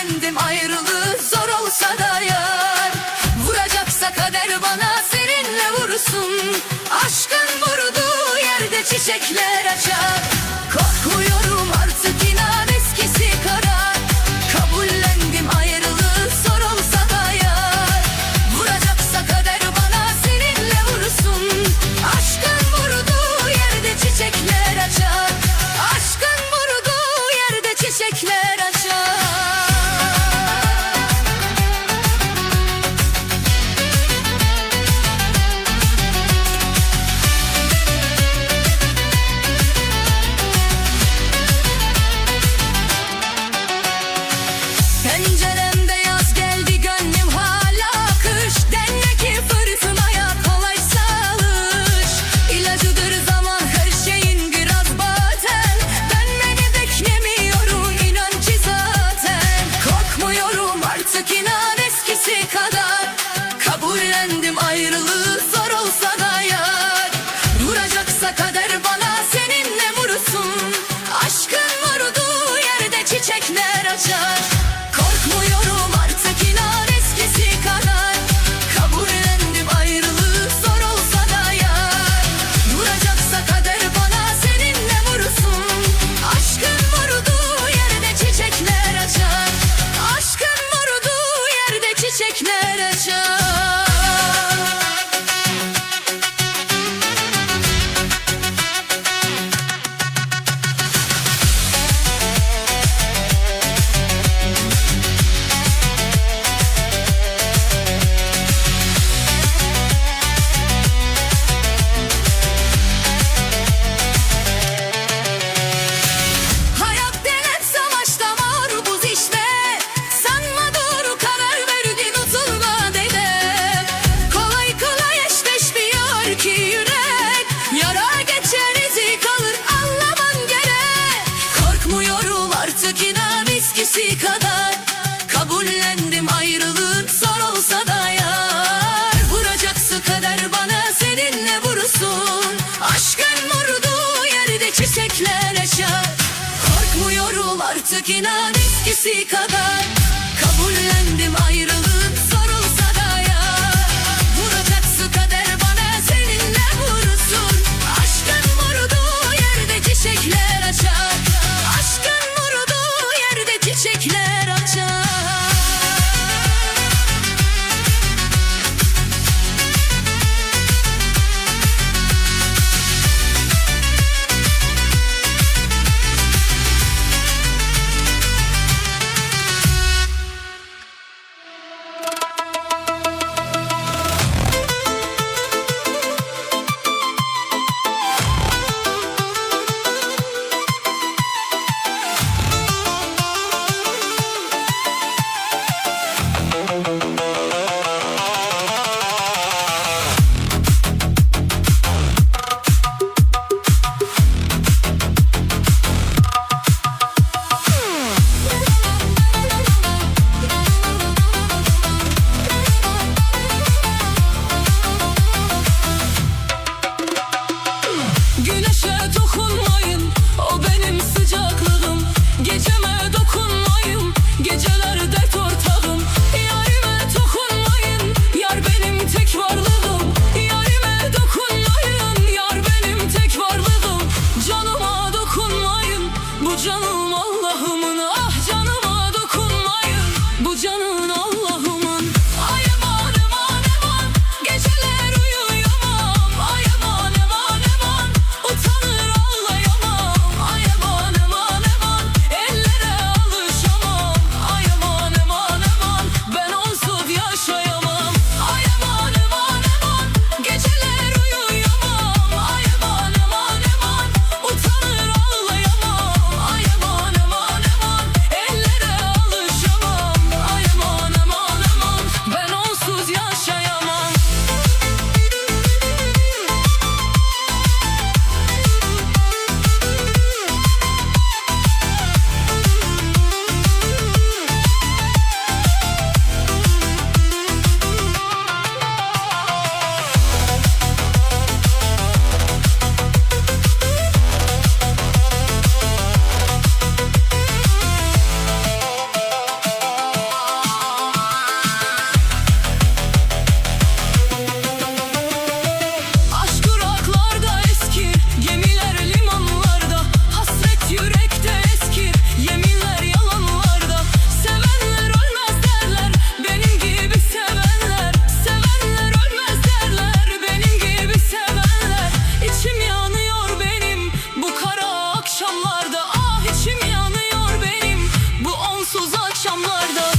Kabullendim ayrılığı zor olsa da yar. Vuracaksa kader bana seninle vursun. Aşkın vurduğu yerde çiçekler açar. Korkmuyorum artık inan eskisi kadar. Kabullendim ayrılığı zor olsa da yar. Vuracaksa kader bana seninle vursun. Aşkın vurduğu yerde çiçekler açar. Aşkın vurduğu yerde çiçekler açar. Penceremde yaz geldi gönlüm hala kış. Denle ki fırtınaya kolaysa alış. İlacıdır zaman her şeyin biraz baten. Dönmeni beklemiyorum inan ki zaten. Korkmuyorum artık inan eskisi kadar. Kabullendim ayrılığı zor olsa da yar. Vuracaksa kader bana seninle vursun. Aşkın vurduğu yerde çiçekler açar. Korkmuyorum artık inan eskisi kadar. Kabullendim ayrılığı zor olsa da yar. Vuracaksa kader bana seninle vursun. Aşkın vurduğu yerde çiçekler açar. Aşkın vurduğu yerde çiçekler açar. Hayat denen savaşta var buz işte. Sanma doğru karar verdin unutulma dede. Kolay kolay eşleşmiyor ki yürek. Yara geçer izi kalır anlaman gerek. Korkmuyorum artık inan eskisi kadar. Kabullendim ayrılık zor olsa da yar. Vuracaksa kader bana seninle vursun. Aşkın vurduğu yerde çiçekler açar. Korkmuyorum artık inan eskisi kadar. Kabullendim ayrılık zor olsa da yar. Vuracaksa kader bana seninle vursun. Aşkın vurduğu yerde çiçekler açar. Aşkın vurduğu yerde çiçekler açar. Güneşe dokunmayın, o benim sıcaklığım. Geceme dokunmayın, geceler dert ortağım. Yarime dokunmayın, yar benim tek varlığım. Yarime dokunmayın, yar benim tek varlığım. Canıma dokunmayın, bu canım Allah'ımın. Ah canıma dokunmayın, bu canın Allah'ımın. Ay aman aman aman, geceler uyuyamam. Ay aman aman aman, utanır ağlayamam. Ay aman aman aman, ellere alışamam. Ay uykusuz akşamlarda